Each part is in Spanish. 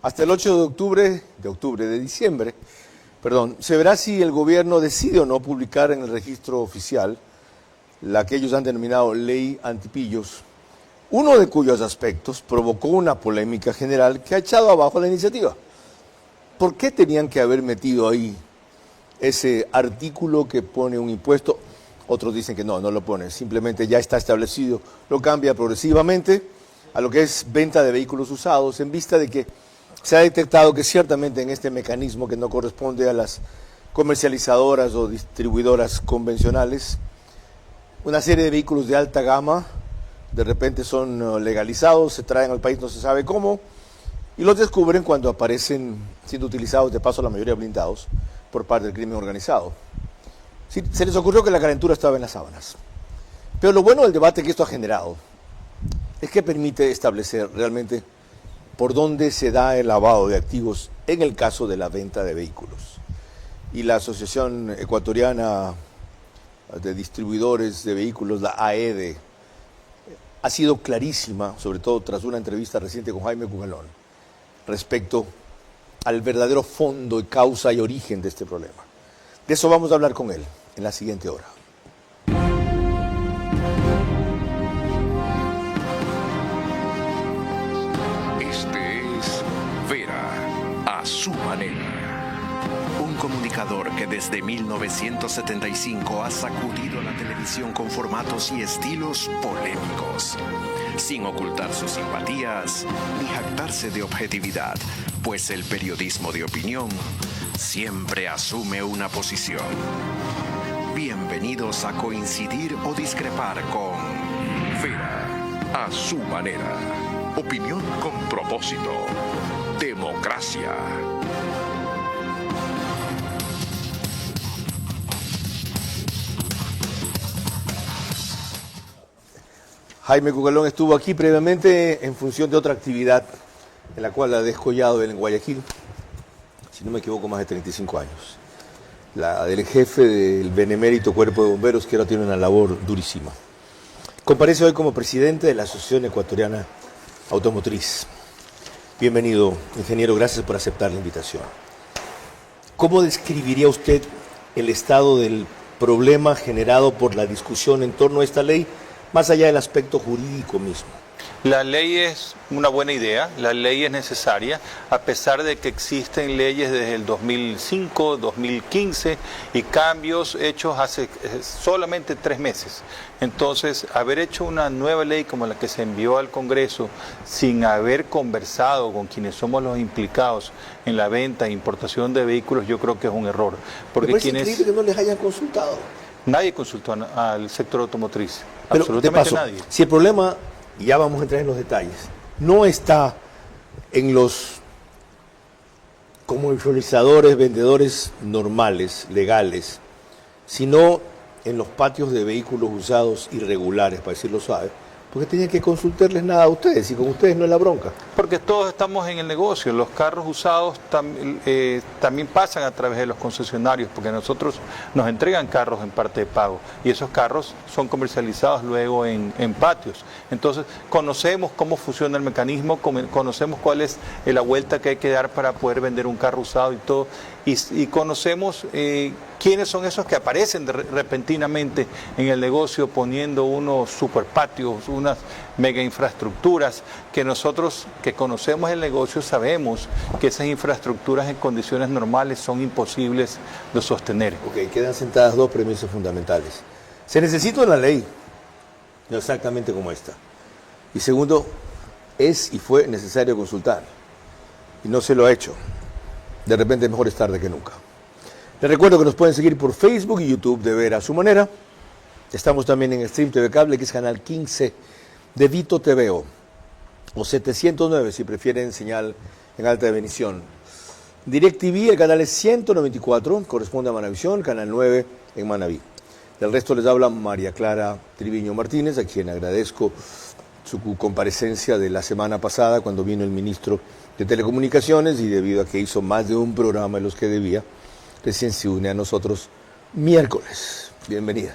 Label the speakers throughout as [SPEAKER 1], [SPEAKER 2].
[SPEAKER 1] Hasta el 8 de diciembre, se verá si el gobierno decide o no publicar en el registro oficial la que ellos han denominado Ley Antipillos, uno de cuyos aspectos provocó una polémica general que ha echado abajo la iniciativa. ¿Por qué tenían que haber metido ahí ese artículo que pone un impuesto? Otros dicen que no lo pone, simplemente ya está establecido, lo cambia progresivamente a lo que es venta de vehículos usados, en vista de que se ha detectado que ciertamente en este mecanismo que no corresponde a las comercializadoras o distribuidoras convencionales, una serie de vehículos de alta gama de repente son legalizados, se traen al país no se sabe cómo, y los descubren cuando aparecen siendo utilizados, de paso la mayoría blindados, por parte del crimen organizado. Sí, se les ocurrió que la calentura estaba en las sábanas. Pero lo bueno del debate que esto ha generado es que permite establecer realmente por dónde se da el lavado de activos en el caso de la venta de vehículos. Y la Asociación Ecuatoriana de Distribuidores de Vehículos, la AEDE, ha sido clarísima, sobre todo tras una entrevista reciente con Jaime Cugalón, respecto al verdadero fondo y causa y origen de este problema. De eso vamos a hablar con él en la siguiente hora.
[SPEAKER 2] Este es Vera a su manera. Un comunicador que desde 1975 ha sacudido la televisión con formatos y estilos polémicos, sin ocultar sus simpatías ni jactarse de objetividad, pues el periodismo de opinión siempre asume una posición. Bienvenidos a coincidir o discrepar con Vera a su manera. Opinión con propósito. Democracia.
[SPEAKER 1] Jaime Cugalón estuvo aquí previamente en función de otra actividad en la cual ha descollado él en Guayaquil, si no me equivoco, más de 35 años. La del jefe del benemérito Cuerpo de Bomberos, que ahora tiene una labor durísima. Comparece hoy como presidente de la Asociación Ecuatoriana Automotriz. Bienvenido, ingeniero, gracias por aceptar la invitación. ¿Cómo describiría usted el estado del problema generado por la discusión en torno a esta ley, más allá del aspecto jurídico mismo?
[SPEAKER 3] La ley es una buena idea, la ley es necesaria, a pesar de que existen leyes desde el 2005, 2015 y cambios hechos hace solamente 3 meses. Entonces, haber hecho una nueva ley como la que se envió al Congreso sin haber conversado con quienes somos los implicados en la venta e importación de vehículos, yo creo que es un error. Porque
[SPEAKER 1] es increíble que no les hayan consultado.
[SPEAKER 3] Nadie consultó al sector automotriz,
[SPEAKER 1] pero
[SPEAKER 3] absolutamente nadie.
[SPEAKER 1] Si el problema, y ya vamos a entrar en los detalles, no está en los comercializadores, vendedores normales, legales, sino en los patios de vehículos usados irregulares, para decirlo suave, porque tenían que consultarles nada a ustedes, y con ustedes no es la bronca.
[SPEAKER 3] Porque todos estamos en el negocio, los carros usados también pasan a través de los concesionarios, porque nosotros nos entregan carros en parte de pago, y esos carros son comercializados luego en patios. Entonces, conocemos cómo funciona el mecanismo, conocemos cuál es la vuelta que hay que dar para poder vender un carro usado y todo, y conocemos quiénes son esos que aparecen repentinamente en el negocio poniendo unos superpatios, unas mega infraestructuras, que nosotros que conocemos el negocio sabemos que esas infraestructuras en condiciones normales son imposibles de sostener.
[SPEAKER 1] Ok, quedan sentadas 2 premisas fundamentales. Se necesita una ley, no exactamente como esta. Y segundo, es y fue necesario consultar. Y no se lo ha hecho. De repente mejor es tarde que nunca. Les recuerdo que nos pueden seguir por Facebook y YouTube de Vera a su manera. Estamos también en Stream TV Cable, que es canal 15 de Vito TVO, o 709 si prefieren señal en alta definición. DirecTV, el canal es 194, corresponde a Manavisión, canal 9 en Manaví. Del resto les habla María Clara Triviño Martínez, a quien agradezco su comparecencia de la semana pasada cuando vino el ministro de Telecomunicaciones, y debido a que hizo más de un programa de los que debía, recién se une a nosotros miércoles. Bienvenida.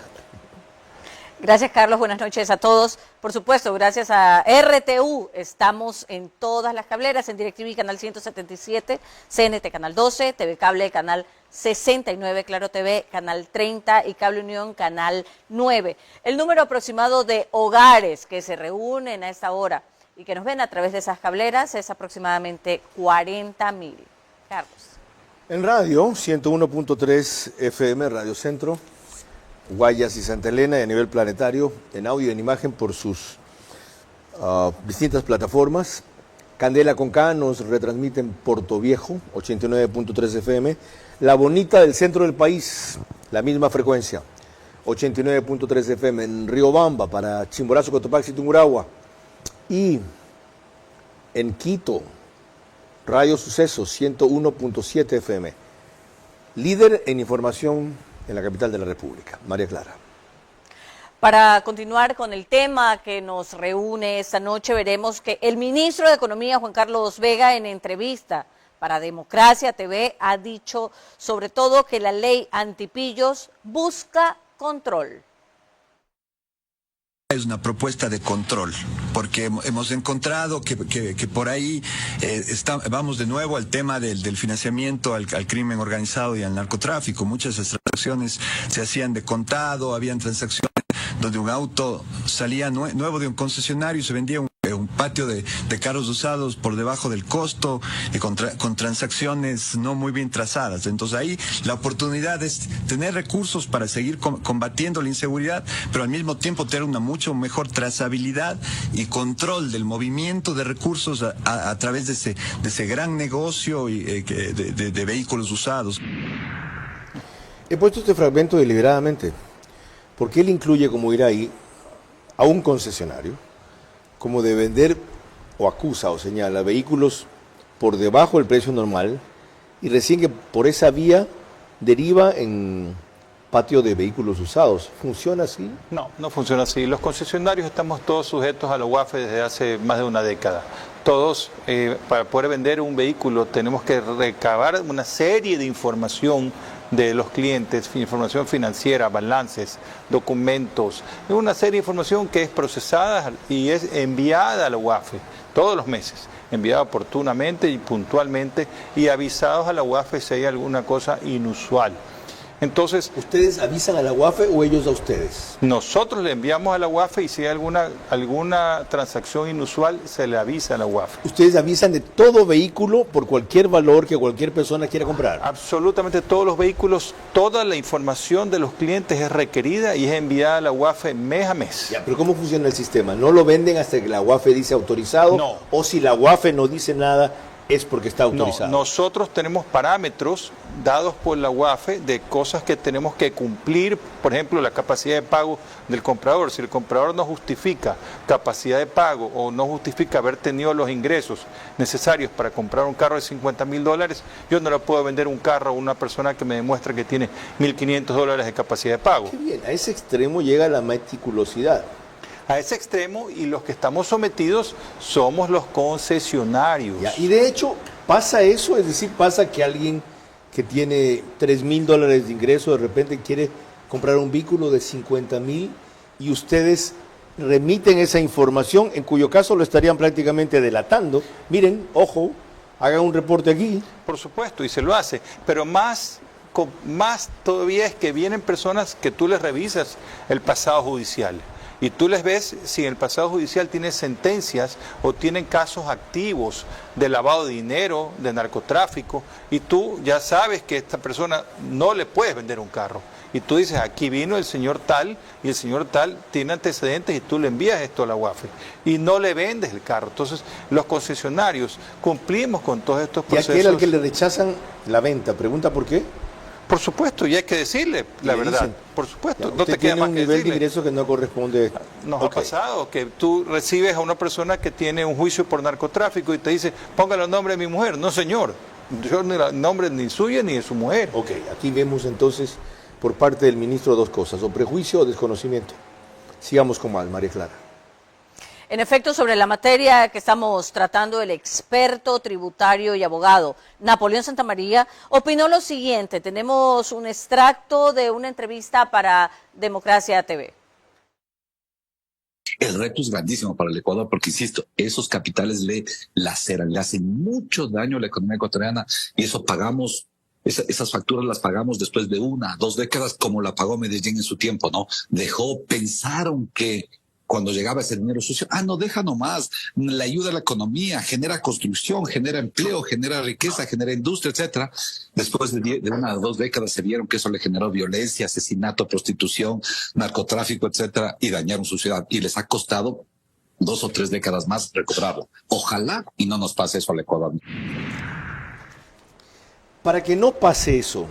[SPEAKER 4] Gracias, Carlos. Buenas noches a todos. Por supuesto, gracias a RTU, estamos en todas las cableras, en DirecTV Canal 177, CNT Canal 12, TV Cable Canal 69, Claro TV Canal 30 y Cable Unión Canal 9. El número aproximado de hogares que se reúnen a esta hora y que nos ven a través de esas cableras es aproximadamente 40.000. Carlos.
[SPEAKER 1] En radio, 101.3 FM, Radio Centro, Guayas y Santa Elena, y a nivel planetario, en audio y en imagen por sus distintas plataformas. Candela con K nos retransmite en Puerto Viejo, 89.3 FM. La Bonita del centro del país, la misma frecuencia, 89.3 FM. En Riobamba, para Chimborazo, Cotopaxi y Tungurahua. Y en Quito, Radio Sucesos, 101.7 FM. Líder en información en la capital de la República. María Clara.
[SPEAKER 4] Para continuar con el tema que nos reúne esta noche, veremos que el ministro de Economía, Juan Carlos Vega, en entrevista para Democracia TV, ha dicho sobre todo que la ley antipillos busca control.
[SPEAKER 5] Es una propuesta de control, porque hemos encontrado que por ahí vamos de nuevo al tema del financiamiento al crimen organizado y al narcotráfico. Muchas transacciones se hacían de contado, habían transacciones donde un auto salía nuevo de un concesionario y se vendía un patio de carros usados por debajo del costo y con transacciones no muy bien trazadas. Entonces ahí la oportunidad es tener recursos para seguir combatiendo la inseguridad, pero al mismo tiempo tener una mucho mejor trazabilidad y control del movimiento de recursos a través de ese gran negocio de vehículos usados.
[SPEAKER 1] He puesto este fragmento deliberadamente porque él incluye como ir ahí a un concesionario como de vender o acusa o señala vehículos por debajo del precio normal y recién que por esa vía deriva en patio de vehículos usados. ¿Funciona así?
[SPEAKER 3] No, no funciona así. Los concesionarios estamos todos sujetos a la UAFE desde hace más de una década. Todos, para poder vender un vehículo, tenemos que recabar una serie de información de los clientes, información financiera, balances, documentos, una serie de información que es procesada y es enviada a la UAFE todos los meses, enviada oportunamente y puntualmente y avisados a la UAFE si hay alguna cosa inusual. Entonces,
[SPEAKER 1] ¿ustedes avisan a la UAFE o ellos a ustedes?
[SPEAKER 3] Nosotros le enviamos a la UAFE y si hay alguna transacción inusual, se le avisa a la UAFE.
[SPEAKER 1] ¿Ustedes avisan de todo vehículo por cualquier valor que cualquier persona quiera comprar?
[SPEAKER 3] Absolutamente todos los vehículos, toda la información de los clientes es requerida y es enviada a la UAFE mes a mes.
[SPEAKER 1] Ya, pero ¿cómo funciona el sistema? ¿No lo venden hasta que la UAFE dice autorizado?
[SPEAKER 3] No.
[SPEAKER 1] ¿O si la UAFE no dice nada, es porque está autorizado?
[SPEAKER 3] No, nosotros tenemos parámetros dados por la UAFE de cosas que tenemos que cumplir, por ejemplo, la capacidad de pago del comprador. Si el comprador no justifica capacidad de pago o no justifica haber tenido los ingresos necesarios para comprar un carro de $50.000, yo no le puedo vender un carro a una persona que me demuestra que tiene $1.500 de capacidad de pago.
[SPEAKER 1] Qué bien, a ese extremo llega la meticulosidad.
[SPEAKER 3] A ese extremo, y los que estamos sometidos somos los concesionarios.
[SPEAKER 1] Ya, y de hecho pasa eso, es decir, pasa que alguien que tiene $3.000 de ingreso de repente quiere comprar un vehículo de $50.000 y ustedes remiten esa información, en cuyo caso lo estarían prácticamente delatando. Miren, ojo, hagan un reporte aquí.
[SPEAKER 3] Por supuesto, y se lo hace, pero más todavía es que vienen personas que tú les revisas el pasado judicial. Y tú les ves si en el pasado judicial tienen sentencias o tienen casos activos de lavado de dinero, de narcotráfico, y tú ya sabes que a esta persona no le puedes vender un carro. Y tú dices, aquí vino el señor tal, y el señor tal tiene antecedentes, y tú le envías esto a la UAFE, y no le vendes el carro. Entonces, los concesionarios cumplimos con todos estos procesos.
[SPEAKER 1] Y aquel al que le rechazan la venta, ¿pregunta por qué?
[SPEAKER 3] Por supuesto, y hay que decirle la verdad.
[SPEAKER 1] Dicen,
[SPEAKER 3] por supuesto,
[SPEAKER 1] ya,
[SPEAKER 3] no te queda más
[SPEAKER 1] un
[SPEAKER 3] que
[SPEAKER 1] nivel
[SPEAKER 3] decirle.
[SPEAKER 1] de ingreso que no corresponde.
[SPEAKER 3] Nos ha pasado que tú recibes a una persona que tiene un juicio por narcotráfico y te dice, póngale el nombre de mi mujer. No, señor, yo no el nombre ni suyo ni de su mujer.
[SPEAKER 1] Ok, aquí vemos entonces por parte del ministro dos cosas, o prejuicio o desconocimiento. Sigamos con más, María Clara.
[SPEAKER 4] En efecto, sobre la materia que estamos tratando, el experto tributario y abogado Napoleón Santamaría opinó lo siguiente. Tenemos un extracto de una entrevista para Democracia TV.
[SPEAKER 6] El reto es grandísimo para el Ecuador porque, insisto, esos capitales le laceran, le hacen mucho daño a la economía ecuatoriana y eso pagamos. Esas facturas las pagamos después de 1, 2 décadas, como la pagó Medellín en su tiempo, ¿no? Pensaron que cuando llegaba ese dinero sucio, no, deja nomás, le ayuda a la economía, genera construcción, genera empleo, genera riqueza, genera industria, etcétera. Después de 1 o 2 décadas se vieron que eso le generó violencia, asesinato, prostitución, narcotráfico, etcétera, y dañaron su ciudad. Y les ha costado 2 o 3 décadas más recobrarlo. Ojalá y no nos pase eso al Ecuador.
[SPEAKER 1] Para que no pase eso,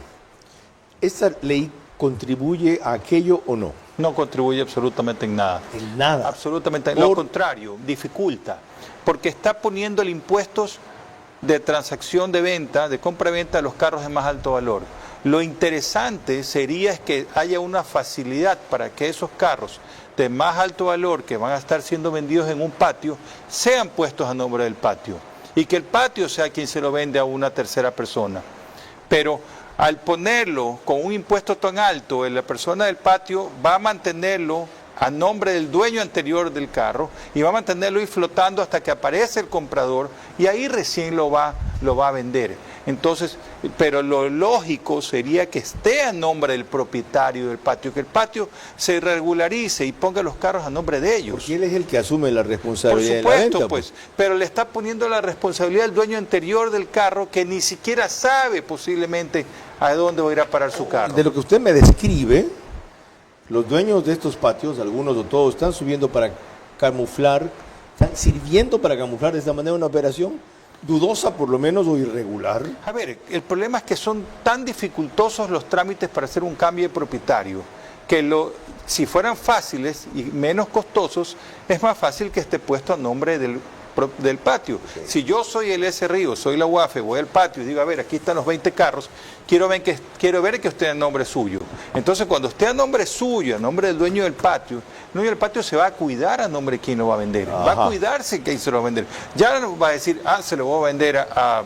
[SPEAKER 1] ¿esta ley contribuye a aquello o no?
[SPEAKER 3] No contribuye absolutamente en nada.
[SPEAKER 1] En nada.
[SPEAKER 3] Absolutamente. Lo contrario, dificulta. Porque está poniendo impuestos de transacción de venta, de compra-venta de los carros de más alto valor. Lo interesante sería es que haya una facilidad para que esos carros de más alto valor que van a estar siendo vendidos en un patio sean puestos a nombre del patio. Y que el patio sea quien se lo vende a una tercera persona. Pero al ponerlo con un impuesto tan alto, la persona del patio va a mantenerlo a nombre del dueño anterior del carro y va a mantenerlo ahí flotando hasta que aparece el comprador y ahí recién lo va a vender. Entonces, pero lo lógico sería que esté a nombre del propietario del patio, que el patio se regularice y ponga los carros a nombre de ellos.
[SPEAKER 1] Porque él es el que asume la responsabilidad.
[SPEAKER 3] Por supuesto,
[SPEAKER 1] de la venta,
[SPEAKER 3] pues, pero le está poniendo la responsabilidad al dueño anterior del carro que ni siquiera sabe posiblemente a dónde va a ir a parar su carro.
[SPEAKER 1] De lo que usted me describe, los dueños de estos patios, algunos o todos, están subiendo para camuflar, están sirviendo para camuflar de esta manera una operación dudosa por lo menos o irregular.
[SPEAKER 3] A ver, el problema es que son tan dificultosos los trámites para hacer un cambio de propietario que si fueran fáciles y menos costosos, es más fácil que esté puesto a nombre del patio. Okay. Si yo soy el S. Río, soy la UAFE, voy al patio y digo, a ver, aquí están los 20 carros, quiero ver que esté a nombre suyo. Entonces, cuando esté a nombre suyo, a nombre del dueño del patio, el dueño del patio se va a cuidar a nombre de quién lo va a vender. Ajá. Va a cuidarse quién se lo va a vender. Ya no va a decir, se lo voy a vender a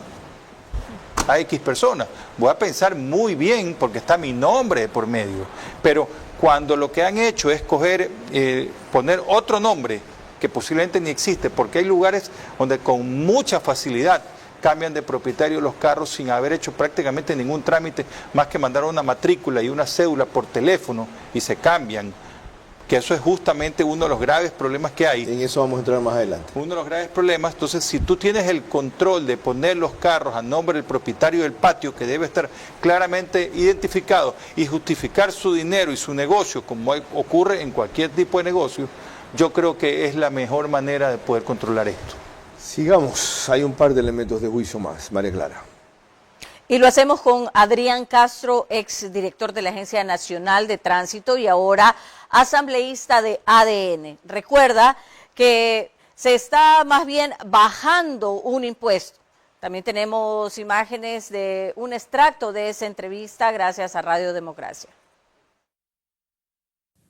[SPEAKER 3] X persona. Voy a pensar muy bien porque está mi nombre por medio. Pero cuando lo que han hecho es poner otro nombre que posiblemente ni existe, porque hay lugares donde con mucha facilidad cambian de propietario los carros sin haber hecho prácticamente ningún trámite más que mandar una matrícula y una cédula por teléfono y se cambian, que eso es justamente uno de los graves problemas que hay.
[SPEAKER 1] En eso vamos a entrar más adelante.
[SPEAKER 3] Uno de los graves problemas. Entonces, si tú tienes el control de poner los carros a nombre del propietario del patio, que debe estar claramente identificado, y justificar su dinero y su negocio, como ocurre en cualquier tipo de negocio, yo creo que es la mejor manera de poder controlar esto.
[SPEAKER 1] Sigamos, hay un par de elementos de juicio más, María Clara.
[SPEAKER 4] Y lo hacemos con Adrián Castro, exdirector de la Agencia Nacional de Tránsito y ahora asambleísta de ADN. Recuerda que se está más bien bajando un impuesto. También tenemos imágenes de un extracto de esa entrevista gracias a Radio Democracia.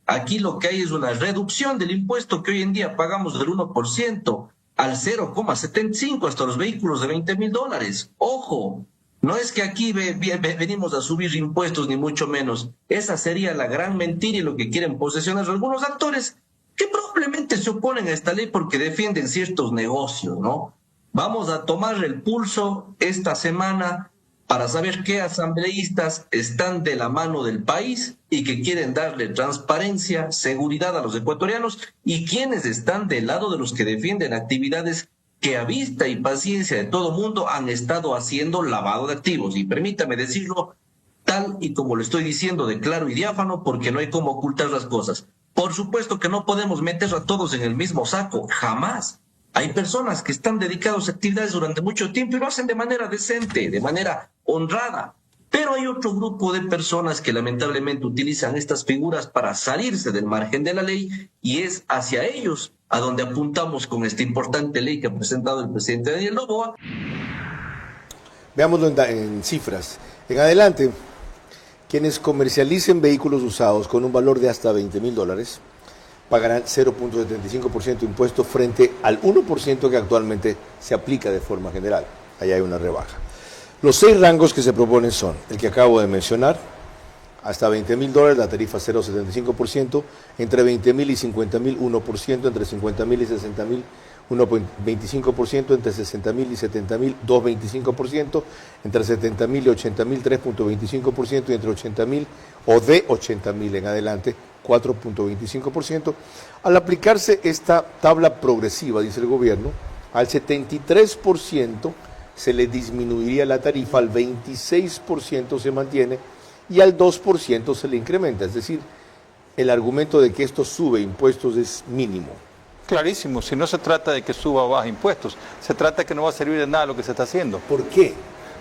[SPEAKER 7] Aquí lo que hay es una reducción del impuesto que hoy en día pagamos del 1% al 0,75 hasta los vehículos de $20,000. ¡Ojo! No es que aquí venimos a subir impuestos, ni mucho menos. Esa sería la gran mentira y lo que quieren posesionar algunos actores que probablemente se oponen a esta ley porque defienden ciertos negocios, ¿no? Vamos a tomar el pulso esta semana para saber qué asambleístas están de la mano del país y que quieren darle transparencia, seguridad a los ecuatorianos y quienes están del lado de los que defienden actividades que a vista y paciencia de todo mundo han estado haciendo lavado de activos. Y permítame decirlo tal y como lo estoy diciendo de claro y diáfano porque no hay cómo ocultar las cosas. Por supuesto que no podemos meter a todos en el mismo saco, jamás. Hay personas que están dedicados a actividades durante mucho tiempo y lo hacen de manera decente, de manera honrada. Pero hay otro grupo de personas que lamentablemente utilizan estas figuras para salirse del margen de la ley y es hacia ellos a donde apuntamos con esta importante ley que ha presentado el presidente Daniel Noboa.
[SPEAKER 1] Veámoslo en cifras. En adelante, quienes comercialicen vehículos usados con un valor de hasta $20,000 pagarán 0.75% de impuesto frente al 1% que actualmente se aplica de forma general. Allá hay una rebaja. Los 6 rangos que se proponen son el que acabo de mencionar, hasta $20,000 la tarifa 0,75%, entre 20,000 y 50,000 1%, entre 50,000 y 60,000 1,25%, entre 60,000 y 70,000 2,25%, entre 70,000 y 80,000 3,25% y entre 80,000 o de 80,000 en adelante 4,25%. Al aplicarse esta tabla progresiva, dice el gobierno, al 73% se le disminuiría la tarifa, al 26% se mantiene y al 2% se le incrementa. Es decir, el argumento de que esto sube impuestos es mínimo.
[SPEAKER 3] Clarísimo, si no se trata de que suba o baje impuestos, se trata de que no va a servir de nada lo que se está haciendo.
[SPEAKER 1] ¿Por qué?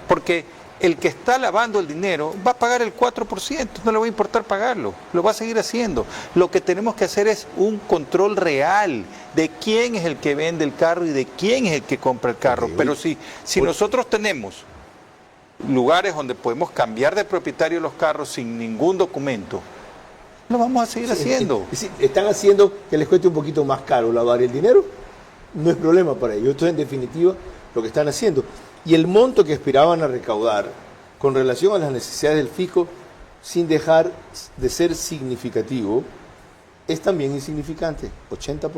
[SPEAKER 3] Porque el que está lavando el dinero va a pagar el 4%, no le va a importar pagarlo, lo va a seguir haciendo. Lo que tenemos que hacer es un control real de quién es el que vende el carro y de quién es el que compra el carro. Pero si nosotros tenemos lugares donde podemos cambiar de propietario los carros sin ningún documento, lo vamos a seguir haciendo.
[SPEAKER 1] Es decir, están haciendo que les cueste un poquito más caro lavar el dinero, no es problema para ellos. Esto es en definitiva lo que están haciendo. Y el monto que aspiraban a recaudar con relación a las necesidades del fisco, sin dejar de ser significativo, es también insignificante. 80%,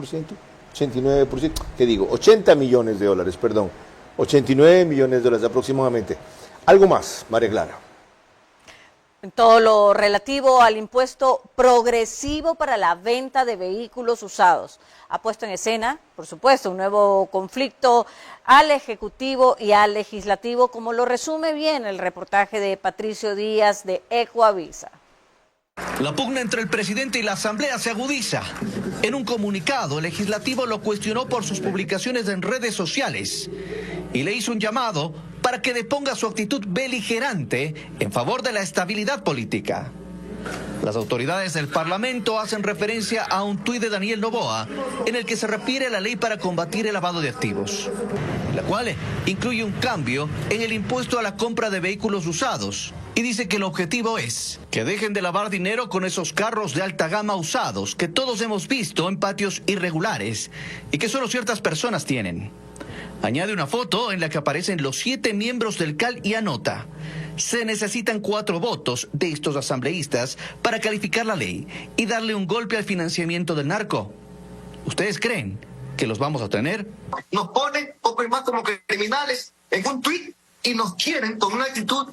[SPEAKER 1] 89%, ¿qué digo? 80 millones de dólares, perdón. 89 millones de dólares aproximadamente. Algo más, María Clara.
[SPEAKER 4] En todo lo relativo al impuesto progresivo para la venta de vehículos usados. Ha puesto en escena, por supuesto, un nuevo conflicto al Ejecutivo y al Legislativo, como lo resume bien el reportaje de Patricio Díaz de Ecoavisa.
[SPEAKER 8] La pugna entre el presidente y la Asamblea se agudiza. En un comunicado, el legislativo lo cuestionó por sus publicaciones en redes sociales y le hizo un llamado para que deponga su actitud beligerante en favor de la estabilidad política. Las autoridades del Parlamento hacen referencia a un tuit de Daniel Noboa en el que se refiere a la ley para combatir el lavado de activos, la cual incluye un cambio en el impuesto a la compra de vehículos usados y dice que el objetivo es que dejen de lavar dinero con esos carros de alta gama usados que todos hemos visto en patios irregulares y que solo ciertas personas tienen. Añade una foto en la que aparecen los 7 miembros del CAL y anota: se necesitan 4 votos de estos asambleístas para calificar la ley y darle un golpe al financiamiento del narco. ¿Ustedes creen que los vamos a tener?
[SPEAKER 9] Nos ponen poco y más como criminales en un tuit y nos quieren con una actitud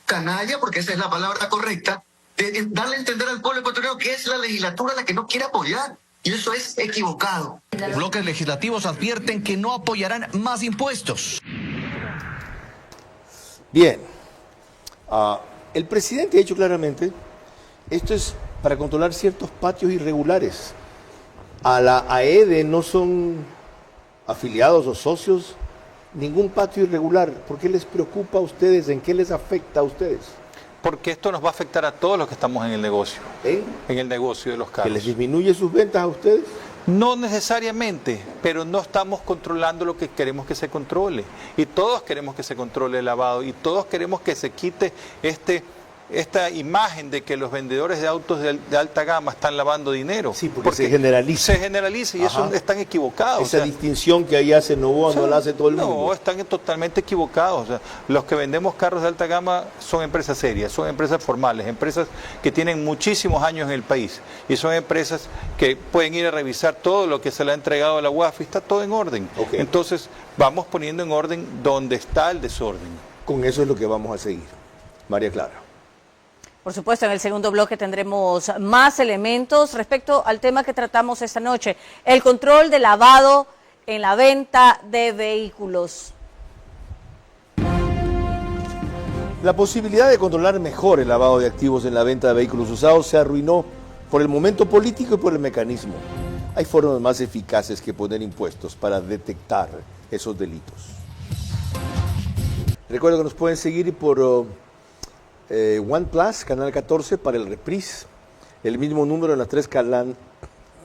[SPEAKER 9] canalla, porque esa es la palabra correcta, de darle a entender al pueblo ecuatoriano que es la legislatura la que no quiere apoyar. Y eso es equivocado.
[SPEAKER 8] Bloques legislativos advierten que no apoyarán más impuestos.
[SPEAKER 1] Bien, el presidente ha dicho claramente, esto es para controlar ciertos patios irregulares. A la AEDE no son afiliados o socios ningún patio irregular. ¿Por qué les preocupa a ustedes? ¿En qué les afecta a ustedes?
[SPEAKER 3] Porque esto nos va a afectar a todos los que estamos en el negocio. En el negocio de los carros.
[SPEAKER 1] ¿Que les disminuye sus ventas a ustedes?
[SPEAKER 3] No necesariamente, pero no estamos controlando lo que queremos que se controle. Y todos queremos que se controle el lavado y todos queremos que se quite esta imagen de que los vendedores de autos de alta gama están lavando dinero.
[SPEAKER 1] Sí, porque se generaliza.
[SPEAKER 3] Se generaliza y eso están equivocados.
[SPEAKER 1] Esa distinción que ahí hace Noboa no la hace todo el mundo.
[SPEAKER 3] No, están totalmente equivocados. O sea, los que vendemos carros de alta gama son empresas serias, son empresas formales, empresas que tienen muchísimos años en el país y son empresas que pueden ir a revisar todo lo que se le ha entregado a la UAF y está todo en orden.
[SPEAKER 1] Okay.
[SPEAKER 3] Entonces, vamos poniendo en orden donde está el desorden.
[SPEAKER 1] Con eso es lo que vamos a seguir. María Clara.
[SPEAKER 4] Por supuesto, en el segundo bloque tendremos más elementos respecto al tema que tratamos esta noche, el control de lavado en la venta de vehículos.
[SPEAKER 1] La posibilidad de controlar mejor el lavado de activos en la venta de vehículos usados se arruinó por el momento político y por el mecanismo. Hay formas más eficaces que poner impuestos para detectar esos delitos. Recuerda que nos pueden seguir por OnePlus, canal 14, para el reprise, el mismo número en las 3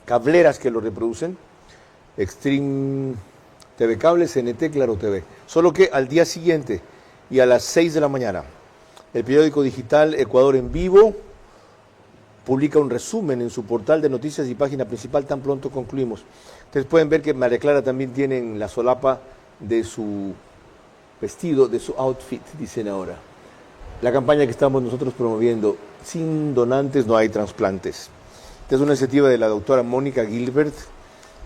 [SPEAKER 1] cableras que lo reproducen, Extreme TV Cable, CNT, Claro TV. Solo que al día siguiente y a las 6 de la mañana, el periódico digital Ecuador en Vivo publica un resumen en su portal de noticias y página principal tan pronto concluimos. Ustedes pueden ver que María Clara también tiene en la solapa de su vestido, de su outfit, dicen ahora. La campaña que estamos nosotros promoviendo, sin donantes no hay trasplantes. Esta es una iniciativa de la doctora Mónica Gilbert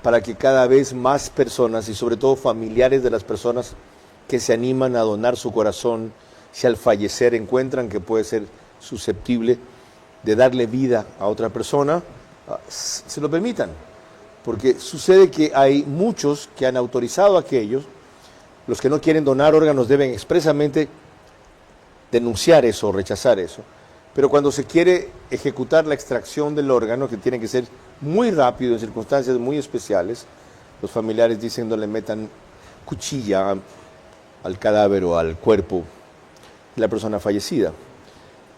[SPEAKER 1] para que cada vez más personas y sobre todo familiares de las personas que se animan a donar su corazón, si al fallecer encuentran que puede ser susceptible de darle vida a otra persona, se lo permitan. Porque sucede que hay muchos que han autorizado a aquellos, los que no quieren donar órganos deben expresamente denunciar eso o rechazar eso. Pero cuando se quiere ejecutar la extracción del órgano, que tiene que ser muy rápido en circunstancias muy especiales, los familiares dicen no le metan cuchilla al cadáver o al cuerpo de la persona fallecida,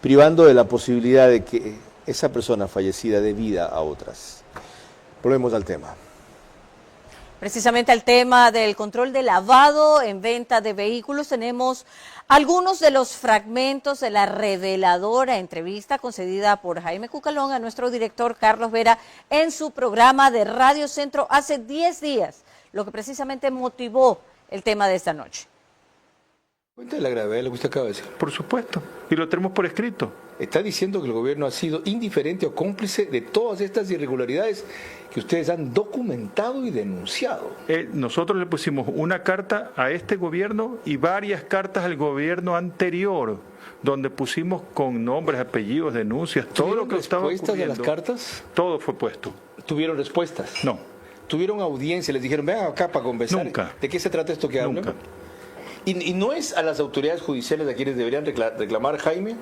[SPEAKER 1] privando de la posibilidad de que esa persona fallecida dé vida a otras. Volvemos al tema.
[SPEAKER 4] Precisamente al tema del control de lavado en venta de vehículos, tenemos algunos de los fragmentos de la reveladora entrevista concedida por Jaime Cucalón a nuestro director Carlos Vera en su programa de Radio Centro hace 10 días, lo que precisamente motivó el tema de esta noche.
[SPEAKER 1] Cuenta de la gravedad de lo que usted acaba de decir.
[SPEAKER 3] Por supuesto, y lo tenemos por escrito.
[SPEAKER 1] Está diciendo que el gobierno ha sido indiferente o cómplice de todas estas irregularidades que ustedes han documentado y denunciado.
[SPEAKER 3] Nosotros le pusimos una carta a este gobierno y varias cartas al gobierno anterior, donde pusimos con nombres, apellidos, denuncias, todo lo que estaba ocurriendo.
[SPEAKER 1] ¿Respuestas de las cartas?
[SPEAKER 3] Todo fue puesto.
[SPEAKER 1] ¿Tuvieron respuestas?
[SPEAKER 3] No.
[SPEAKER 1] ¿Tuvieron audiencia? ¿Les dijeron, vengan acá para conversar?
[SPEAKER 3] Nunca.
[SPEAKER 1] ¿De qué se trata esto que hablan?
[SPEAKER 3] Nunca.
[SPEAKER 1] ¿Y no es a las autoridades judiciales a quienes deberían reclamar, Jaime?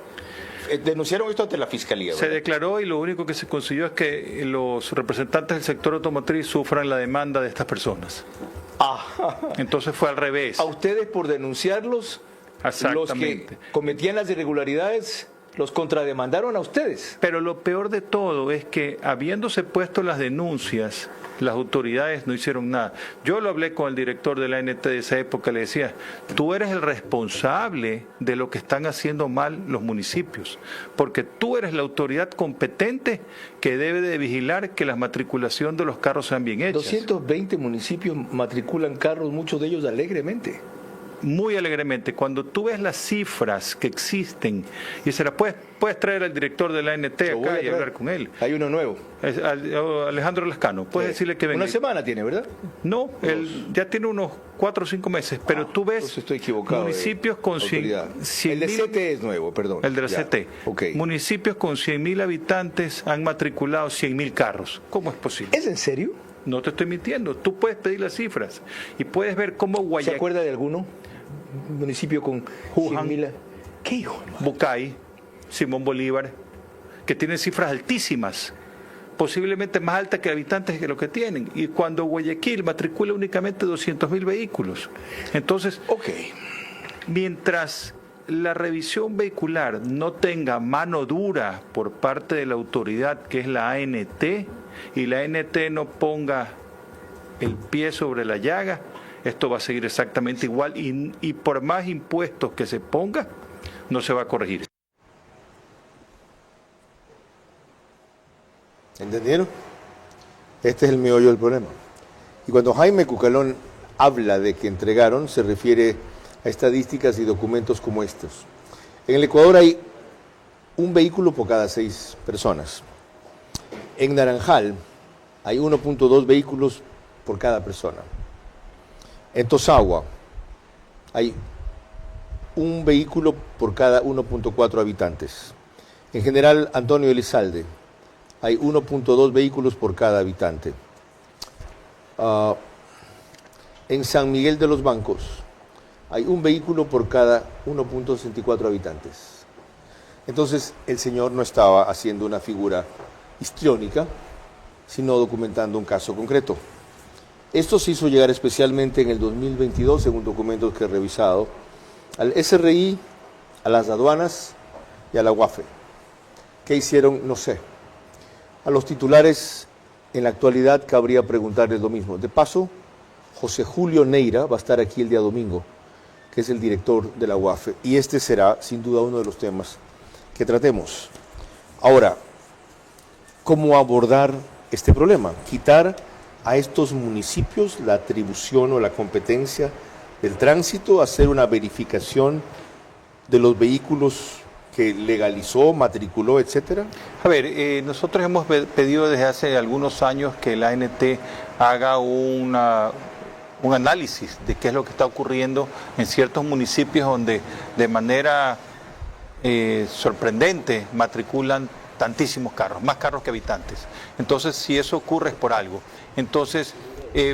[SPEAKER 1] Denunciaron esto ante la Fiscalía, ¿verdad?
[SPEAKER 3] Se declaró y lo único que se consiguió es que los representantes del sector automotriz sufran la demanda de estas personas. Entonces fue al revés.
[SPEAKER 1] A ustedes por denunciarlos, los que cometían las irregularidades los contrademandaron a ustedes.
[SPEAKER 3] Pero lo peor de todo es que habiéndose puesto las denuncias, las autoridades no hicieron nada. Yo lo hablé con el director de la ANT de esa época, le decía, tú eres el responsable de lo que están haciendo mal los municipios, porque tú eres la autoridad competente que debe de vigilar que la matriculación de los carros sean bien hechas.
[SPEAKER 1] 220 municipios matriculan carros, muchos de ellos alegremente.
[SPEAKER 3] Muy alegremente. Cuando tú ves las cifras que existen, y se las puedes traer al director de la ANT acá y hablar con él.
[SPEAKER 1] Hay uno nuevo.
[SPEAKER 3] Alejandro Lascano. Puedes decirle que venga.
[SPEAKER 1] Una semana tiene, ¿verdad?
[SPEAKER 3] No, él ya tiene unos 4 o 5 meses, pero tú ves
[SPEAKER 1] estoy equivocado,
[SPEAKER 3] municipios con 100
[SPEAKER 1] el de CT es nuevo, perdón.
[SPEAKER 3] El de la CT.
[SPEAKER 1] Okay.
[SPEAKER 3] Municipios con 100.000 habitantes han matriculado 100.000 carros. ¿Cómo es posible?
[SPEAKER 1] ¿Es en serio?
[SPEAKER 3] No te estoy mintiendo. Tú puedes pedir las cifras y puedes ver cómo Guayaquil.
[SPEAKER 1] ¿Se acuerda de alguno? Un municipio con 100.000. ¿Qué hijo?
[SPEAKER 3] Bucay, Simón Bolívar, que tienen cifras altísimas, posiblemente más altas que habitantes que lo que tienen. Y cuando Guayaquil matricula únicamente 200.000 vehículos. Entonces, mientras la revisión vehicular no tenga mano dura por parte de la autoridad, que es la ANT, y la ANT no ponga el pie sobre la llaga, esto va a seguir exactamente igual y por más impuestos que se ponga, no se va a corregir.
[SPEAKER 1] ¿Entendieron? Este es el meollo del problema. Y cuando Jaime Cucalón habla de que entregaron, se refiere a estadísticas y documentos como estos. En el Ecuador hay un vehículo por cada 6 personas. En Naranjal hay 1.2 vehículos por cada persona. En Tosagua hay un vehículo por cada 1.4 habitantes. En General Antonio Elizalde hay 1.2 vehículos por cada habitante. En San Miguel de los Bancos hay un vehículo por cada 1.64 habitantes. Entonces el señor no estaba haciendo una figura histriónica, sino documentando un caso concreto. Esto se hizo llegar especialmente en el 2022, según documentos que he revisado, al SRI, a las aduanas y a la UAFE. ¿Qué hicieron? No sé. A los titulares, en la actualidad, cabría preguntarles lo mismo. De paso, José Julio Neira va a estar aquí el día domingo, que es el director de la UAFE, y este será, sin duda, uno de los temas que tratemos. Ahora, ¿cómo abordar este problema? Quitar a estos municipios la atribución o la competencia del tránsito, hacer una verificación de los vehículos que legalizó, matriculó, etcétera?
[SPEAKER 3] A ver, nosotros hemos pedido desde hace algunos años que la ANT haga un análisis de qué es lo que está ocurriendo en ciertos municipios donde de manera sorprendente matriculan tantísimos carros, más carros que habitantes. Entonces, si eso ocurre es por algo. Entonces,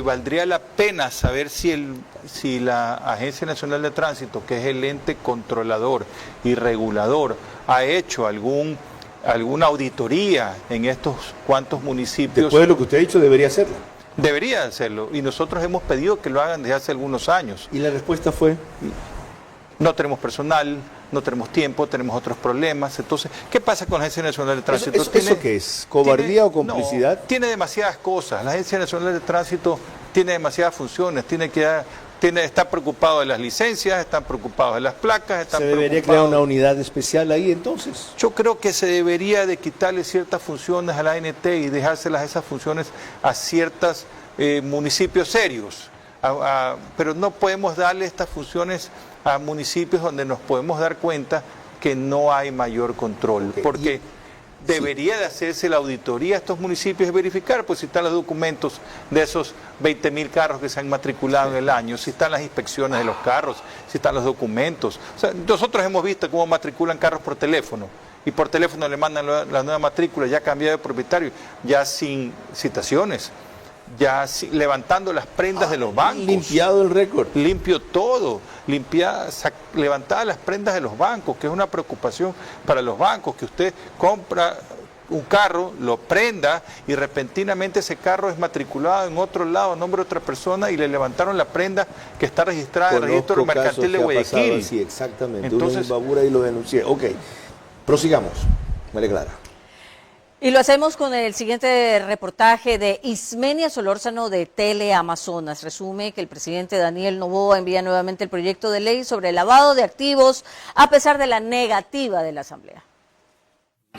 [SPEAKER 3] valdría la pena saber si la Agencia Nacional de Tránsito, que es el ente controlador y regulador, ha hecho alguna auditoría en estos cuantos municipios.
[SPEAKER 1] Después de lo que usted ha dicho, debería hacerlo.
[SPEAKER 3] Debería hacerlo, y nosotros hemos pedido que lo hagan desde hace algunos años.
[SPEAKER 1] ¿Y la respuesta fue?
[SPEAKER 3] No tenemos personal, no tenemos tiempo, tenemos otros problemas. Entonces, ¿qué pasa con la Agencia Nacional de Tránsito?
[SPEAKER 1] ¿Eso qué es? ¿Cobardía o complicidad?
[SPEAKER 3] No, tiene demasiadas cosas. La Agencia Nacional de Tránsito tiene demasiadas funciones, está preocupado de las licencias, están preocupados de las placas,
[SPEAKER 1] ¿Se debería crear una unidad especial ahí entonces?
[SPEAKER 3] Yo creo que se debería de quitarle ciertas funciones a la ANT y dejárselas esas funciones a ciertos municipios serios. Pero no podemos darle estas funciones a municipios donde nos podemos dar cuenta que no hay mayor control, porque debería de hacerse la auditoría a estos municipios y verificar pues si están los documentos de esos 20.000 carros que se han matriculado en el año, si están las inspecciones de los carros, si están los documentos. O sea, nosotros hemos visto cómo matriculan carros por teléfono y por teléfono le mandan la nueva matrícula ya cambiada de propietario, ya sin citaciones, ya levantando las prendas de los bancos.
[SPEAKER 1] Limpiado el récord.
[SPEAKER 3] Limpio todo, levantadas las prendas de los bancos, que es una preocupación para los bancos, que usted compra un carro, lo prenda y repentinamente ese carro es matriculado en otro lado a nombre de otra persona y le levantaron la prenda que está registrada en el registro mercantil de Guayaquil.
[SPEAKER 1] Sí, exactamente.
[SPEAKER 3] Entonces,
[SPEAKER 1] uno en Babura y lo denuncié. Ok, prosigamos. María Clara.
[SPEAKER 4] Y lo hacemos con el siguiente reportaje de Ismenia Solórzano de Teleamazonas. Resume que el presidente Daniel Noboa envía nuevamente el proyecto de ley sobre el lavado de activos a pesar de la negativa de la Asamblea.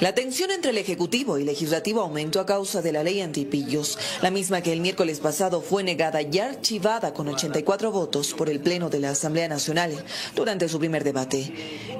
[SPEAKER 10] La tensión entre el Ejecutivo y Legislativo aumentó a causa de la ley antipillos, la misma que el miércoles pasado fue negada y archivada con 84 votos por el Pleno de la Asamblea Nacional durante su primer debate.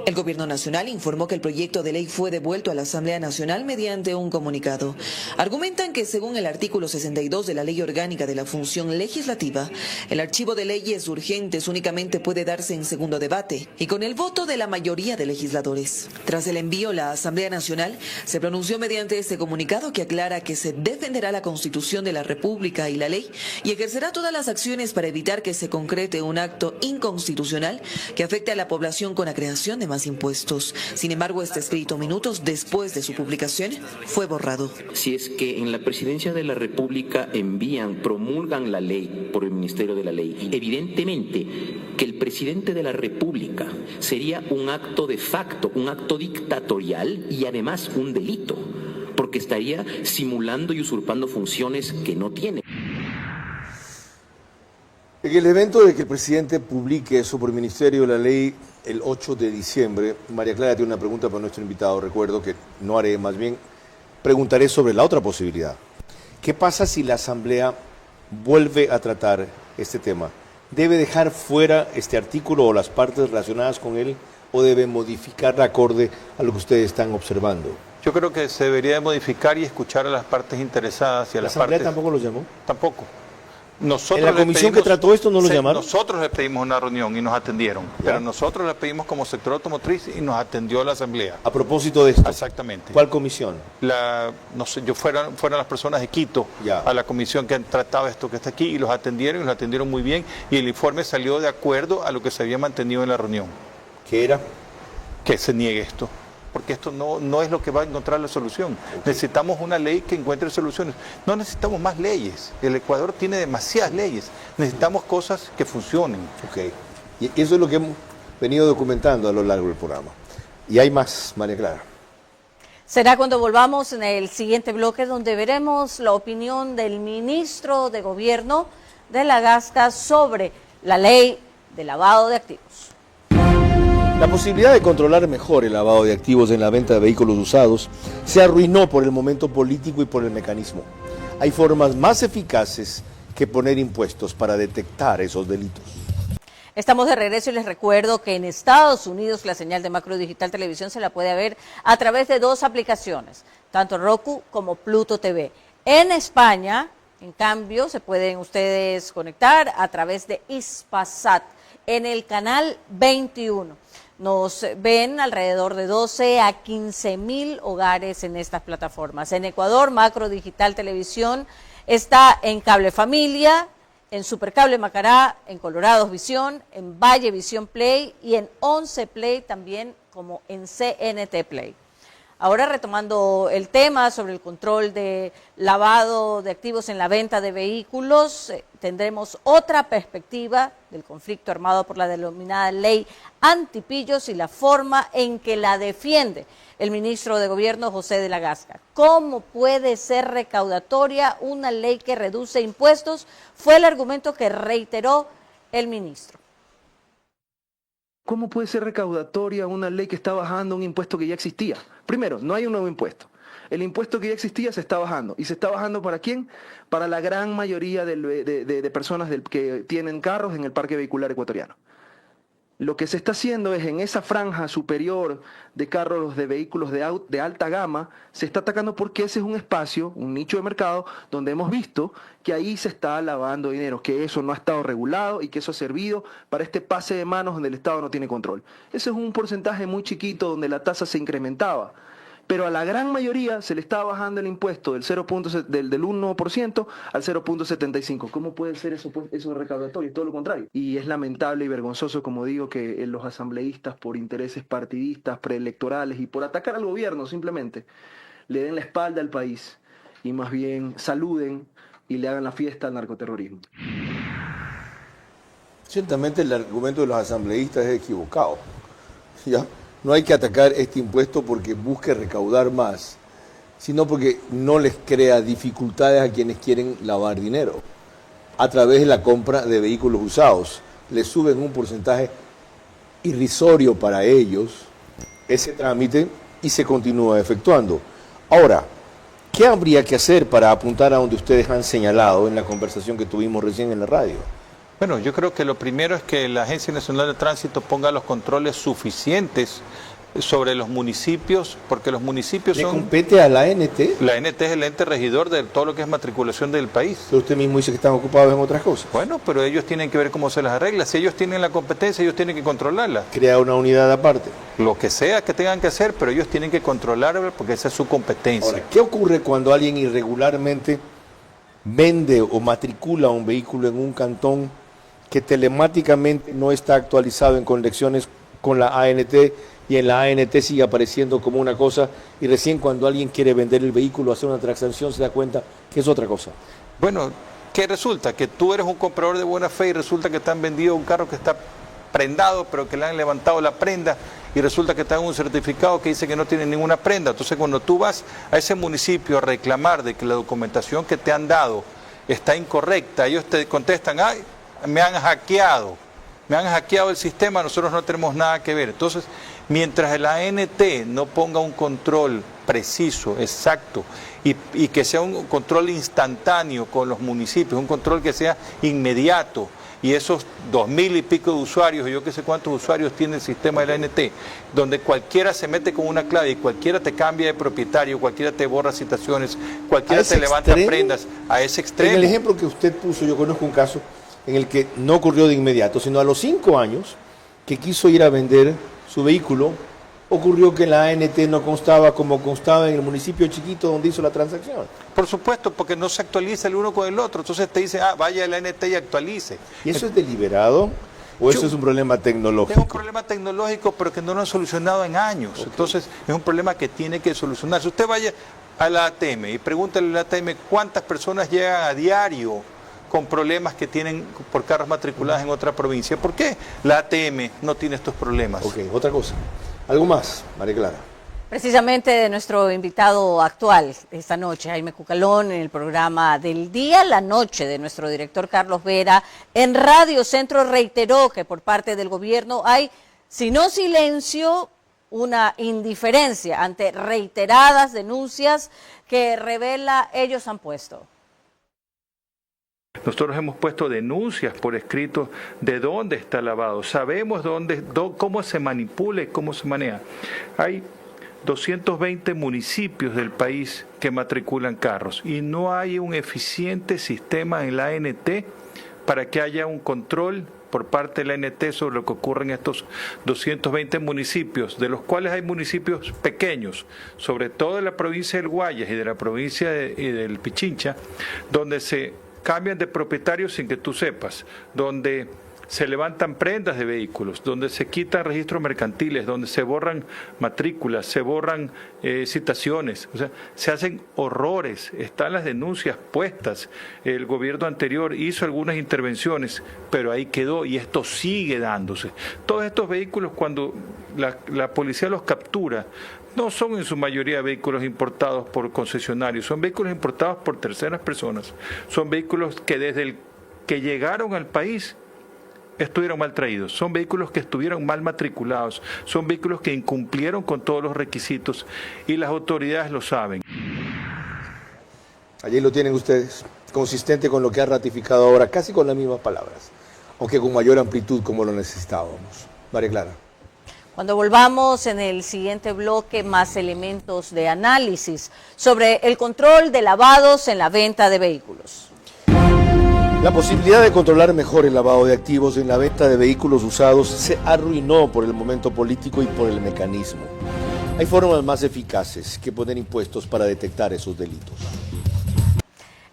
[SPEAKER 10] El Gobierno Nacional informó que el proyecto de ley fue devuelto a la Asamblea Nacional mediante un comunicado. Argumentan que según el artículo 62 de la Ley Orgánica de la Función Legislativa, el archivo de leyes urgentes únicamente puede darse en segundo debate y con el voto de la mayoría de legisladores. Tras el envío, la Asamblea Nacional se pronunció mediante este comunicado que aclara que se defenderá la Constitución de la República y la ley y ejercerá todas las acciones para evitar que se concrete un acto inconstitucional que afecte a la población con la creación de más impuestos. Sin embargo, este escrito, minutos después de su publicación, fue borrado.
[SPEAKER 11] Si es que en la Presidencia de la República promulgan la ley por el Ministerio de la Ley, evidentemente que el presidente de la República sería un acto de facto, un acto dictatorial y además un delito, porque estaría simulando y usurpando funciones que no tiene.
[SPEAKER 1] En el evento de que el presidente publique eso por el Ministerio de la Ley el 8 de diciembre, María Clara tiene una pregunta para nuestro invitado. Recuerdo que no haré, más bien preguntaré sobre la otra posibilidad. ¿Qué pasa si la Asamblea vuelve a tratar este tema? ¿Debe dejar fuera este artículo o las partes relacionadas con él o debe modificarla acorde a lo que ustedes están observando?
[SPEAKER 3] Yo creo que se debería de modificar y escuchar a las partes interesadas y a
[SPEAKER 1] ¿La
[SPEAKER 3] las
[SPEAKER 1] Asamblea
[SPEAKER 3] partes...
[SPEAKER 1] tampoco los llamó?
[SPEAKER 3] Tampoco. Nosotros
[SPEAKER 1] ¿En la comisión que trató esto no los llamaron?
[SPEAKER 3] Nosotros les pedimos una reunión y nos atendieron, pero nosotros les pedimos como sector automotriz y nos atendió la Asamblea.
[SPEAKER 1] A propósito de esto.
[SPEAKER 3] Exactamente.
[SPEAKER 1] ¿Cuál comisión?
[SPEAKER 3] No sé, fueron las personas de Quito a la comisión que han tratado esto que está aquí y los atendieron muy bien y el informe salió de acuerdo a lo que se había mantenido en la reunión.
[SPEAKER 1] ¿Qué era?
[SPEAKER 3] Que se niegue esto. Porque esto no es lo que va a encontrar la solución. Necesitamos una ley que encuentre soluciones. No necesitamos más leyes. El Ecuador tiene demasiadas leyes. Necesitamos cosas que funcionen.
[SPEAKER 1] Ok. Y eso es lo que hemos venido documentando a lo largo del programa. Y hay más, María Clara.
[SPEAKER 4] Será cuando volvamos en el siguiente bloque donde veremos la opinión del ministro de Gobierno de la Gasca sobre la ley de lavado de activos.
[SPEAKER 1] La posibilidad de controlar mejor el lavado de activos en la venta de vehículos usados se arruinó por el momento político y por el mecanismo. Hay formas más eficaces que poner impuestos para detectar esos delitos.
[SPEAKER 4] Estamos de regreso y les recuerdo que en Estados Unidos la señal de Macro Digital Televisión se la puede ver a través de 2 aplicaciones, tanto Roku como Pluto TV. En España, en cambio, se pueden ustedes conectar a través de Hispasat en el canal 21. Nos ven alrededor de 12 a 15.000 hogares en estas plataformas. En Ecuador, Macro Digital Televisión está en Cable Familia, en Supercable Macará, en Colorados Visión, en Valle Visión Play y en 11 Play también como en CNT Play. Ahora retomando el tema sobre el control de lavado de activos en la venta de vehículos, tendremos otra perspectiva del conflicto armado por la denominada ley antipillos y la forma en que la defiende el ministro de Gobierno José de la Gasca. ¿Cómo puede ser recaudatoria una ley que reduce impuestos? Fue el argumento que reiteró el ministro.
[SPEAKER 12] ¿Cómo puede ser recaudatoria una ley que está bajando un impuesto que ya existía? Primero, no hay un nuevo impuesto. El impuesto que ya existía se está bajando. ¿Y se está bajando para quién? Para la gran mayoría de personas que tienen carros en el parque vehicular ecuatoriano. Lo que se está haciendo es en esa franja superior de carros de vehículos de alta gama, se está atacando porque ese es un espacio, un nicho de mercado, donde hemos visto que ahí se está lavando dinero, que eso no ha estado regulado y que eso ha servido para este pase de manos donde el Estado no tiene control. Ese es un porcentaje muy chiquito donde la tasa se incrementaba. Pero a la gran mayoría se le está bajando el impuesto del 1% al 0.75. ¿Cómo puede ser eso recaudatorio? Todo lo contrario. Y es lamentable y vergonzoso, como digo, que los asambleístas, por intereses partidistas, preelectorales y por atacar al gobierno simplemente, le den la espalda al país y más bien saluden y le hagan la fiesta al narcoterrorismo.
[SPEAKER 1] Ciertamente el argumento de los asambleístas es equivocado. ¿Ya? No hay que atacar este impuesto porque busque recaudar más, sino porque no les crea dificultades a quienes quieren lavar dinero a través de la compra de vehículos usados. Les suben un porcentaje irrisorio para ellos ese trámite y se continúa efectuando. Ahora, ¿qué habría que hacer para apuntar a donde ustedes han señalado en la conversación que tuvimos recién en la radio?
[SPEAKER 3] Bueno, yo creo que lo primero es que la Agencia Nacional de Tránsito ponga los controles suficientes sobre los municipios, porque los municipios
[SPEAKER 1] ¿Le compete a la ANT?
[SPEAKER 3] La ANT es el ente regidor de todo lo que es matriculación del país.
[SPEAKER 1] Pero usted mismo dice que están ocupados en otras cosas.
[SPEAKER 3] Bueno, pero ellos tienen que ver cómo se las arregla. Si ellos tienen la competencia, ellos tienen que controlarla.
[SPEAKER 1] Crea una unidad aparte.
[SPEAKER 3] Lo que sea que tengan que hacer, pero ellos tienen que controlarla porque esa es su competencia.
[SPEAKER 1] Ahora, ¿qué ocurre cuando alguien irregularmente vende o matricula un vehículo en un cantón que telemáticamente no está actualizado en conexiones con la ANT y en la ANT sigue apareciendo como una cosa y recién cuando alguien quiere vender el vehículo, hacer una transacción, se da cuenta que es otra cosa?
[SPEAKER 3] Bueno, ¿qué resulta? Que tú eres un comprador de buena fe y resulta que te han vendido un carro que está prendado, pero que le han levantado la prenda y resulta que te dan un certificado que dice que no tiene ninguna prenda. Entonces, cuando tú vas a ese municipio a reclamar de que la documentación que te han dado está incorrecta, ellos te contestan, ay, me han hackeado el sistema, nosotros no tenemos nada que ver. Entonces, mientras el ANT no ponga un control preciso, exacto, y que sea un control instantáneo con los municipios, un control que sea inmediato, y esos 2.000 y pico de usuarios, yo qué sé cuántos usuarios tiene el sistema de la ANT, donde cualquiera se mete con una clave y cualquiera te cambia de propietario, cualquiera te borra citaciones, cualquiera te levanta prendas, a ese extremo.
[SPEAKER 1] En el ejemplo que usted puso, yo conozco un caso en el que no ocurrió de inmediato, sino a los 5 años que quiso ir a vender su vehículo, ocurrió que la ANT no constaba como constaba en el municipio chiquito donde hizo la transacción.
[SPEAKER 3] Por supuesto, porque no se actualiza el uno con el otro, entonces te dice, vaya a la ANT y actualice.
[SPEAKER 1] ¿Y eso es deliberado o eso es un problema tecnológico?
[SPEAKER 3] Es un problema tecnológico, pero que no lo han solucionado en años, okay. Entonces es un problema que tiene que solucionarse. Usted vaya a la ATM y pregúntale a la ATM cuántas personas llegan a diario con problemas que tienen por carros matriculados en otra provincia. ¿Por qué la ATM no tiene estos problemas?
[SPEAKER 1] Ok, otra cosa. ¿Algo más, María Clara?
[SPEAKER 4] Precisamente de nuestro invitado actual esta noche, Jaime Cucalón, en el programa del día, la noche de nuestro director Carlos Vera, en Radio Centro reiteró que por parte del gobierno hay, si no silencio, una indiferencia ante reiteradas denuncias que revela ellos han puesto.
[SPEAKER 3] Nosotros hemos puesto denuncias por escrito de dónde está el lavado. Sabemos cómo se manipula y cómo se maneja. Hay 220 municipios del país que matriculan carros y no hay un eficiente sistema en la ANT para que haya un control por parte de la ANT sobre lo que ocurre en estos 220 municipios, de los cuales hay municipios pequeños, sobre todo de la provincia del Guayas y de la provincia del Pichincha, donde se cambian de propietarios sin que tú sepas, donde se levantan prendas de vehículos, donde se quitan registros mercantiles, donde se borran matrículas, se borran citaciones, o sea, se hacen horrores, están las denuncias puestas. El gobierno anterior hizo algunas intervenciones, pero ahí quedó y esto sigue dándose. Todos estos vehículos, cuando la policía los captura, no son en su mayoría vehículos importados por concesionarios, son vehículos importados por terceras personas, son vehículos que desde que llegaron al país estuvieron mal traídos, son vehículos que estuvieron mal matriculados, son vehículos que incumplieron con todos los requisitos y las autoridades lo saben.
[SPEAKER 1] Allí lo tienen ustedes, consistente con lo que ha ratificado ahora, casi con las mismas palabras, aunque con mayor amplitud como lo necesitábamos. María Clara.
[SPEAKER 4] Cuando volvamos en el siguiente bloque, más elementos de análisis sobre el control de lavados en la venta de vehículos.
[SPEAKER 1] La posibilidad de controlar mejor el lavado de activos en la venta de vehículos usados se arruinó por el momento político y por el mecanismo. Hay formas más eficaces que poner impuestos para detectar esos delitos.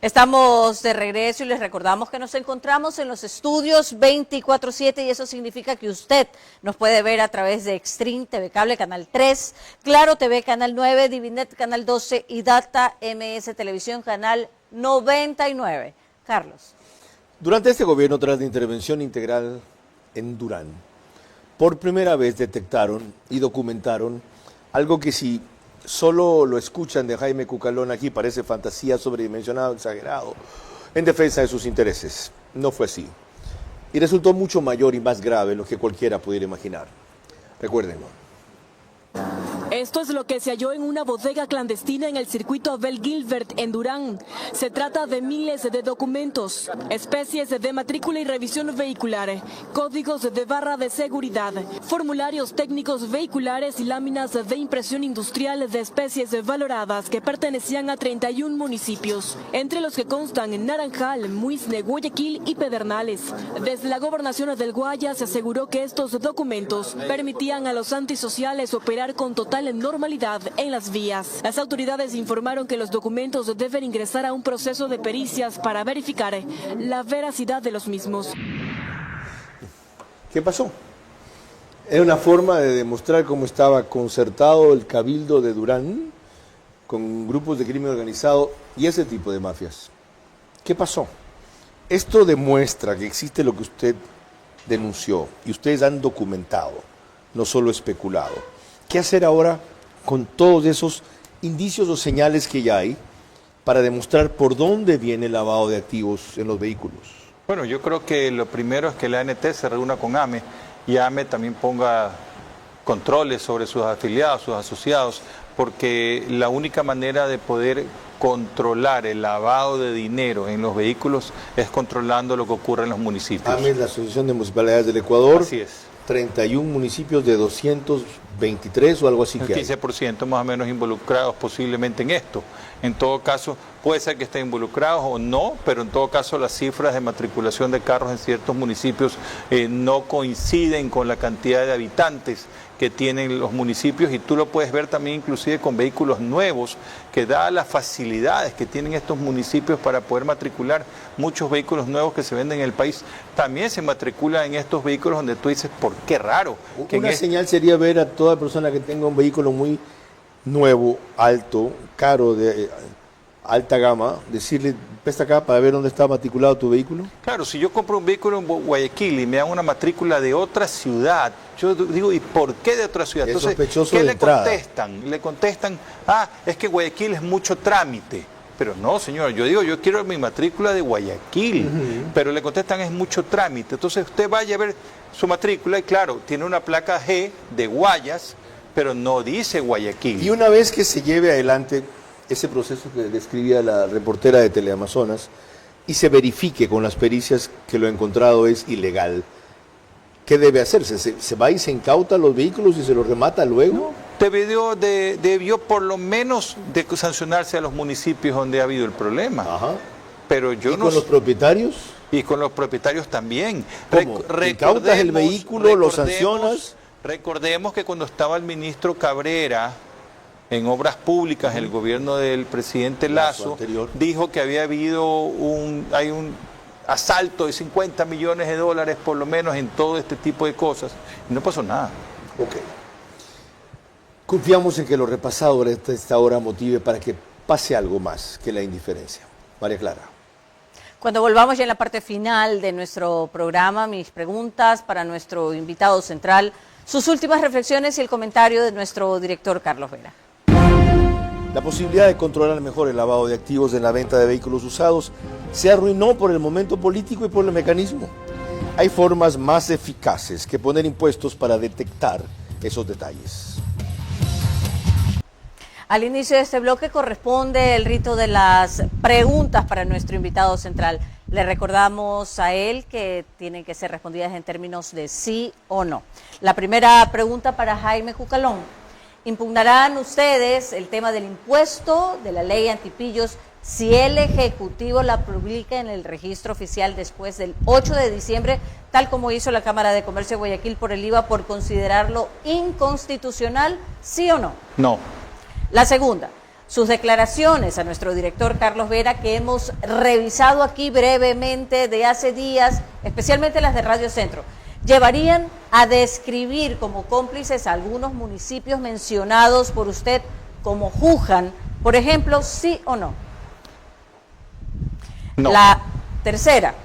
[SPEAKER 4] Estamos de regreso y les recordamos que nos encontramos en los estudios 24/7 y eso significa que usted nos puede ver a través de Extreme TV Cable Canal 3, Claro TV Canal 9, Divinet Canal 12 y Data MS Televisión Canal 99. Carlos.
[SPEAKER 1] Durante este gobierno, tras la intervención integral en Durán, por primera vez detectaron y documentaron algo que si solo lo escuchan de Jaime Cucalón aquí parece fantasía, sobredimensionado, exagerado, en defensa de sus intereses. No fue así. Y resultó mucho mayor y más grave de lo que cualquiera pudiera imaginar. Recuérdenlo.
[SPEAKER 13] Esto es lo que se halló en una bodega clandestina en el circuito Abel Gilbert en Durán. Se trata de miles de documentos, especies de matrícula y revisión vehicular, códigos de barra de seguridad, formularios técnicos vehiculares y láminas de impresión industrial de especies valoradas que pertenecían a 31 municipios, entre los que constan Naranjal, Muisne, Guayaquil y Pedernales. Desde la gobernación del Guayas se aseguró que estos documentos permitían a los antisociales operar con total normalidad en las vías. Las autoridades informaron que los documentos deben ingresar a un proceso de pericias para verificar la veracidad de los mismos.
[SPEAKER 1] ¿Qué pasó? Era una forma de demostrar cómo estaba concertado el cabildo de Durán con grupos de crimen organizado y ese tipo de mafias. ¿Qué pasó? Esto demuestra que existe lo que usted denunció y ustedes han documentado, no solo especulado. ¿Qué hacer ahora con todos esos indicios o señales que ya hay para demostrar por dónde viene el lavado de activos en los vehículos?
[SPEAKER 3] Bueno, yo creo que lo primero es que la ANT se reúna con AME y AME también ponga controles sobre sus afiliados, sus asociados, porque la única manera de poder controlar el lavado de dinero en los vehículos es controlando lo que ocurre en los municipios.
[SPEAKER 1] AME es la Asociación de Municipalidades del Ecuador.
[SPEAKER 3] Así es.
[SPEAKER 1] 31 municipios de 223 o algo así que hay.
[SPEAKER 3] 15% más o menos involucrados posiblemente en esto. En todo caso, puede ser que estén involucrados o no, pero en todo caso las cifras de matriculación de carros en ciertos municipios no coinciden con la cantidad de habitantes que tienen los municipios y tú lo puedes ver también inclusive con vehículos nuevos que da las facilidades que tienen estos municipios para poder matricular muchos vehículos nuevos que se venden en el país. También se matricula en estos vehículos donde tú dices, ¿por qué raro? Que
[SPEAKER 1] una señal sería ver a toda persona que tenga un vehículo muy nuevo, alto, caro, de alta gama, decirle, presta acá para ver dónde está matriculado tu vehículo.
[SPEAKER 3] Claro, si yo compro un vehículo en Guayaquil y me dan una matrícula de otra ciudad, yo digo, ¿y por qué de otra ciudad?
[SPEAKER 1] Es
[SPEAKER 3] entonces,
[SPEAKER 1] sospechoso
[SPEAKER 3] ¿qué
[SPEAKER 1] de
[SPEAKER 3] le
[SPEAKER 1] entrada.
[SPEAKER 3] contestan? Le contestan, es que Guayaquil es mucho trámite. Pero no, señor, yo digo, yo quiero mi matrícula de Guayaquil, pero le contestan, es mucho trámite. Entonces usted vaya a ver su matrícula y claro, tiene una placa G de Guayas, pero no dice Guayaquil.
[SPEAKER 1] Y una vez que se lleve adelante ese proceso que describía la reportera de Teleamazonas, y se verifique con las pericias que lo encontrado es ilegal, ¿qué debe hacerse? ¿Se va y se incauta los vehículos y se los remata luego?
[SPEAKER 3] Debió por lo menos de sancionarse a los municipios donde ha habido el problema.
[SPEAKER 1] Ajá.
[SPEAKER 3] Pero yo
[SPEAKER 1] ¿Y con los propietarios?
[SPEAKER 3] Y con los propietarios también.
[SPEAKER 1] ¿Cómo? ¿Incautas el vehículo, lo sancionas?
[SPEAKER 3] Recordemos que cuando estaba el ministro Cabrera en Obras Públicas, el gobierno del presidente Lazo, dijo que había habido un asalto de 50 millones de dólares por lo menos en todo este tipo de cosas. Y no pasó nada.
[SPEAKER 1] Ok. Confiamos en que lo repasado de esta hora motive para que pase algo más que la indiferencia. María Clara.
[SPEAKER 4] Cuando volvamos ya en la parte final de nuestro programa, mis preguntas para nuestro invitado central, sus últimas reflexiones y el comentario de nuestro director Carlos Vera.
[SPEAKER 1] La posibilidad de controlar mejor el lavado de activos en la venta de vehículos usados se arruinó por el momento político y por el mecanismo. Hay formas más eficaces que poner impuestos para detectar esos detalles.
[SPEAKER 4] Al inicio de este bloque corresponde el rito de las preguntas para nuestro invitado central. Le recordamos a él que tienen que ser respondidas en términos de sí o no. La primera pregunta para Jaime Cucalón. ¿Impugnarán ustedes el tema del impuesto de la ley antipillos si el Ejecutivo la publica en el registro oficial después del 8 de diciembre, tal como hizo la Cámara de Comercio de Guayaquil por el IVA, por considerarlo inconstitucional, sí o no?
[SPEAKER 3] No.
[SPEAKER 4] La segunda, sus declaraciones a nuestro director Carlos Vera, que hemos revisado aquí brevemente de hace días, especialmente las de Radio Centro, llevarían a describir como cómplices a algunos municipios mencionados por usted como Juján, por ejemplo, sí o no.
[SPEAKER 3] No.
[SPEAKER 4] La tercera,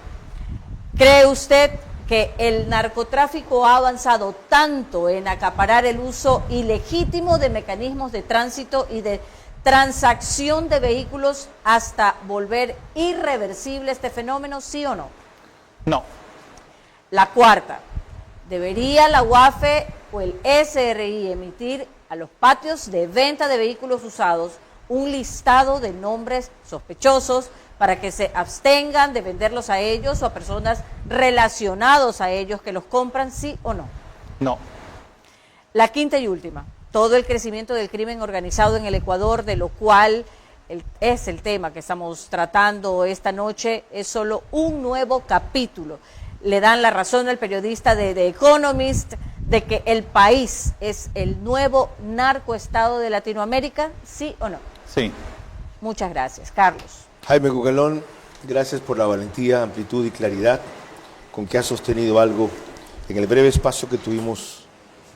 [SPEAKER 4] ¿cree usted que el narcotráfico ha avanzado tanto en acaparar el uso ilegítimo de mecanismos de tránsito y de transacción de vehículos hasta volver irreversible este fenómeno, sí o no?
[SPEAKER 3] No.
[SPEAKER 4] La cuarta, ¿debería la UAFE o el SRI emitir a los patios de venta de vehículos usados un listado de nombres sospechosos para que se abstengan de venderlos a ellos o a personas relacionados a ellos que los compran, sí o no?
[SPEAKER 3] No.
[SPEAKER 4] La quinta y última, todo el crecimiento del crimen organizado en el Ecuador, de lo cual es el tema que estamos tratando esta noche, es solo un nuevo capítulo. Le dan la razón al periodista de The Economist de que el país es el nuevo narcoestado de Latinoamérica, ¿sí o no?
[SPEAKER 3] Sí.
[SPEAKER 4] Muchas gracias. Carlos.
[SPEAKER 1] Jaime Cucalón, gracias por la valentía, amplitud y claridad con que has sostenido algo en el breve espacio que tuvimos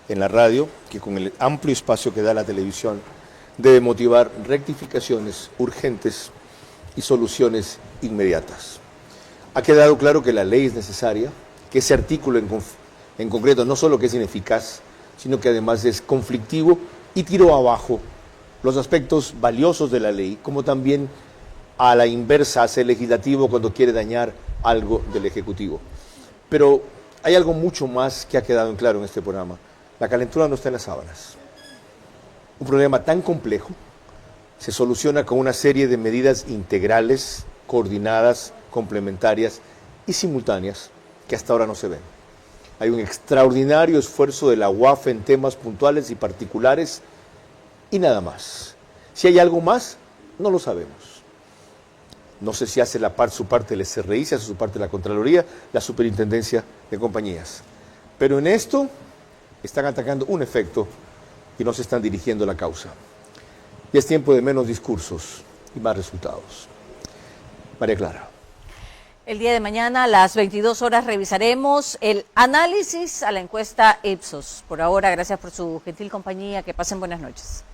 [SPEAKER 1] en la radio, que con el amplio espacio que da la televisión debe motivar rectificaciones urgentes y soluciones inmediatas. Ha quedado claro que la ley es necesaria, que ese artículo en concreto no solo que es ineficaz, sino que además es conflictivo y tiró abajo los aspectos valiosos de la ley, como también a la inversa hace el legislativo cuando quiere dañar algo del ejecutivo. Pero hay algo mucho más que ha quedado en claro en este programa. La calentura no está en las sábanas. Un problema tan complejo se soluciona con una serie de medidas integrales, coordinadas, complementarias y simultáneas que hasta ahora no se ven. Hay un extraordinario esfuerzo de la UAFE en temas puntuales y particulares y nada más. Si hay algo más, no lo sabemos. No sé si hace su parte el SRI, si hace su parte la Contraloría, la Superintendencia de Compañías. Pero en esto están atacando un efecto y no se están dirigiendo la causa. Y es tiempo de menos discursos y más resultados. María Clara.
[SPEAKER 4] El día de mañana a las 22 horas revisaremos el análisis a la encuesta Ipsos. Por ahora, gracias por su gentil compañía. Que pasen buenas noches.